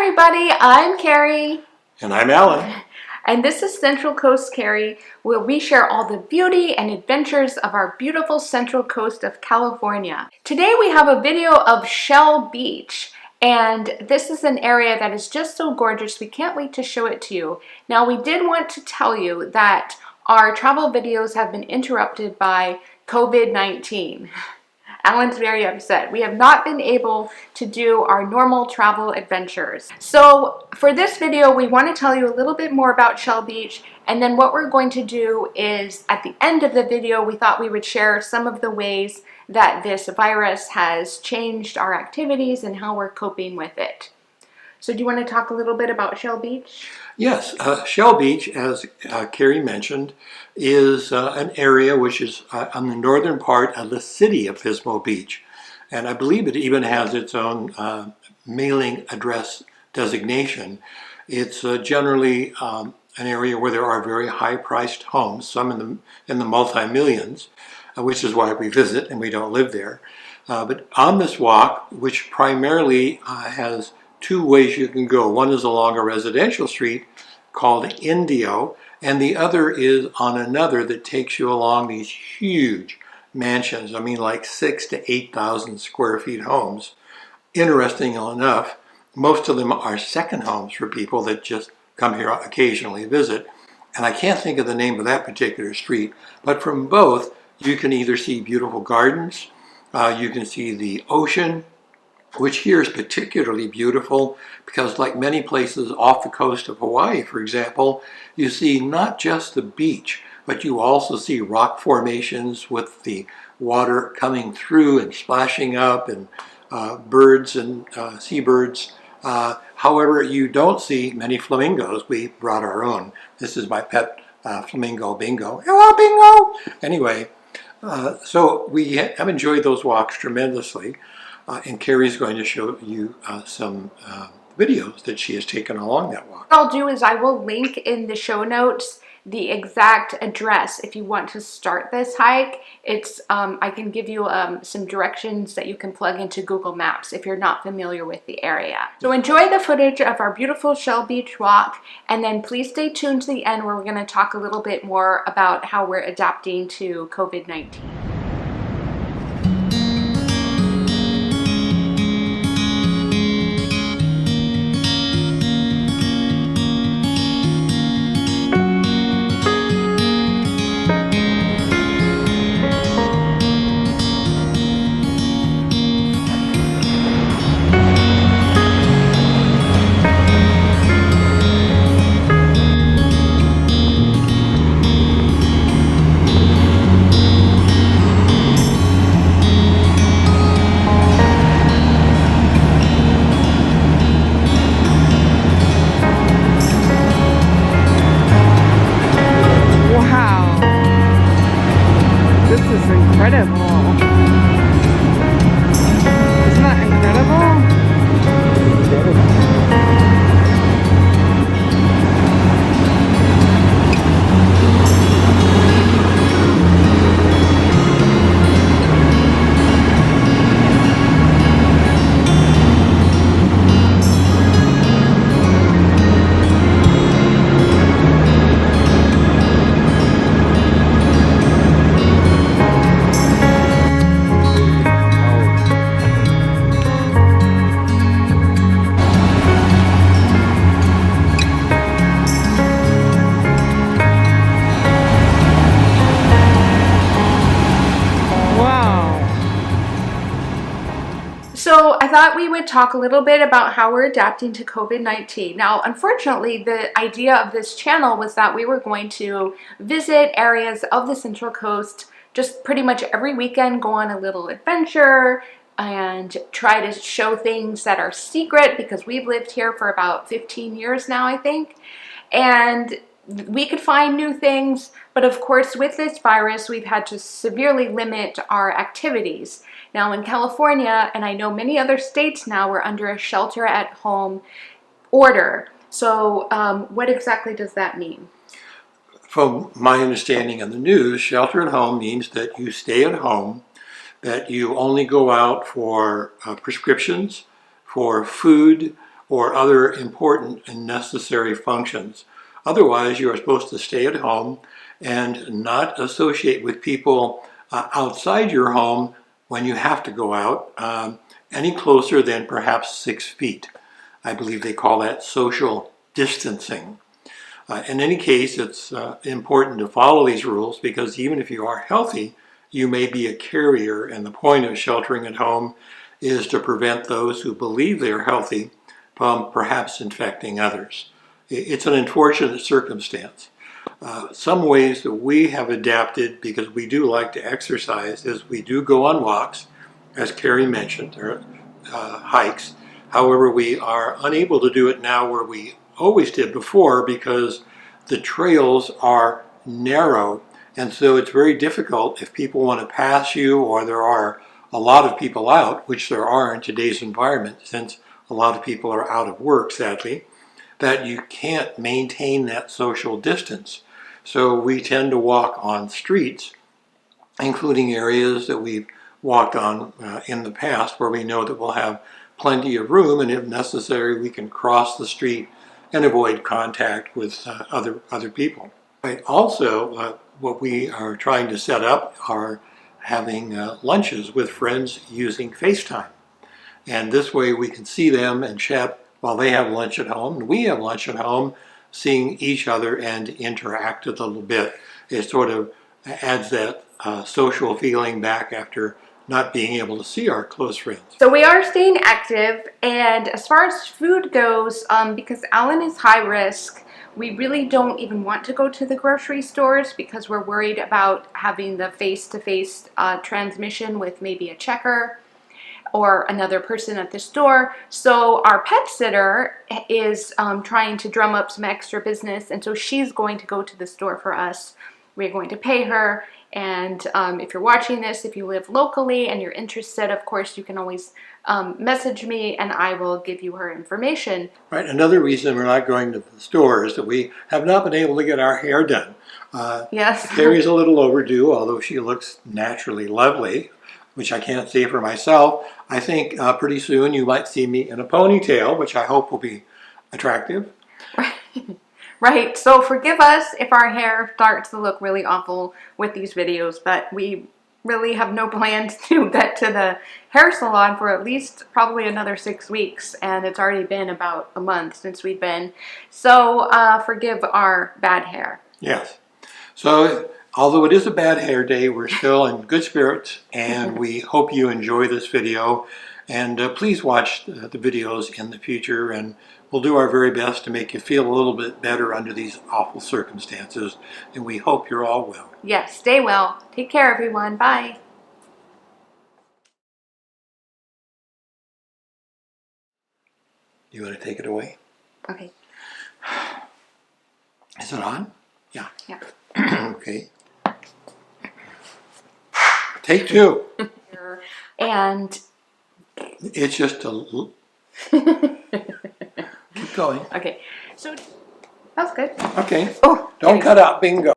everybody, I'm Carrie. And I'm Alan. And this is Central Coast Carrie, where we share all the beauty and adventures of our beautiful Central Coast of California. Today we have a video of Shell Beach. And this is an area that is just so gorgeous, we can't wait to show it to you. Now we did want to tell you that our travel videos have been interrupted by COVID-19. Alan's very upset. We have not been able to do our normal travel adventures. So for this video, we want to tell you a little bit more about Shell Beach, and then what we're going to do is at the end of the video, we thought we would share some of the ways that this virus has changed our activities and how we're coping with it. So do you want to talk a little bit about Shell Beach? Yes, Shell Beach, as Carrie mentioned, is an area which is on the northern part of the city of Pismo Beach. And I believe it even has its own mailing address designation. It's generally an area where there are very high-priced homes, some in the multi-millions, which is why we visit and we don't live there. But on this walk, which primarily has two ways you can go. One is along a residential street called Indio, and the other is on another that takes you along these huge mansions. I mean, like 6,000 to 8,000 square feet homes. Interesting enough, most of them are second homes for people that just come here occasionally visit. And I can't think of the name of that particular street, but from both, you can either see beautiful gardens, you can see the ocean, which here is particularly beautiful because, like many places off the coast of Hawaii, for example, you see not just the beach, but you also see rock formations with the water coming through and splashing up, and birds and seabirds. However, you don't see many flamingos. We brought our own. This is my pet flamingo, Bingo. Hello, Bingo! Anyway, so we have enjoyed those walks tremendously. And Carrie's going to show you some videos that she has taken along that walk. What I'll do is I will link in the show notes the exact address if you want to start this hike. It's I can give you some directions that you can plug into Google Maps if you're not familiar with the area. So enjoy the footage of our beautiful Shell Beach walk, and then please stay tuned to the end where we're going to talk a little bit more about how we're adapting to COVID-19. So I thought we would talk a little bit about how we're adapting to COVID-19. Now, unfortunately, the idea of this channel was that we were going to visit areas of the Central Coast just pretty much every weekend, go on a little adventure, and try to show things that are secret because we've lived here for about 15 years now, I think. And we could find new things, but of course with this virus we've had to severely limit our activities. Now in California, and I know many other states now, we're under a shelter-at-home order. So what exactly does that mean? From my understanding in the news, shelter at home means that you stay at home, that you only go out for prescriptions, for food, or other important and necessary functions. Otherwise, you are supposed to stay at home and not associate with people outside your home when you have to go out any closer than perhaps 6 feet. I believe they call that social distancing. In any case, it's important to follow these rules because even if you are healthy, you may be a carrier, and the point of sheltering at home is to prevent those who believe they are healthy from perhaps infecting others. It's an unfortunate circumstance. Some ways that we have adapted, because we do like to exercise, is we do go on walks, as Carrie mentioned, or hikes. However, we are unable to do it now where we always did before because the trails are narrow, and so it's very difficult if people want to pass you or there are a lot of people out, which there are in today's environment since a lot of people are out of work, sadly, that you can't maintain that social distance. So we tend to walk on streets, including areas that we've walked on in the past where we know that we'll have plenty of room, and if necessary we can cross the street and avoid contact with other people. Right. Also, what we are trying to set up are having lunches with friends using FaceTime. And this way we can see them and chat while they have lunch at home and we have lunch at home, seeing each other and interact a little bit. It sort of adds that social feeling back after not being able to see our close friends. So we are staying active, and as far as food goes, because Alan is high risk, we really don't even want to go to the grocery stores because we're worried about having the face-to-face transmission with maybe a checker or another person at the store. So our pet sitter is trying to drum up some extra business, and so she's going to go to the store for us. We're going to pay her, and if you're watching this, if you live locally and you're interested, of course you can always message me and I will give you her information. Right. Another reason we're not going to the store is that we have not been able to get our hair done. Yes. Carrie's a little overdue, although she looks naturally lovely, which I can't say for myself. I think pretty soon you might see me in a ponytail, which I hope will be attractive. Right, so forgive us if our hair starts to look really awful with these videos, but we really have no plans to get to the hair salon for at least probably another 6 weeks, and it's already been about a month since we've been. So forgive our bad hair. Yes. So although it is a bad hair day, we're still in good spirits, and we hope you enjoy this video. And please watch the videos in the future, and we'll do our very best to make you feel a little bit better under these awful circumstances. And we hope you're all well. Yes, stay well. Take care, everyone. Bye. You want to take it away? Okay. Is it on? Yeah. Yeah. Okay. Take 2. And It's just a... Keep going. okay, so that was good. Okay. Oh, Don't cut out bingo.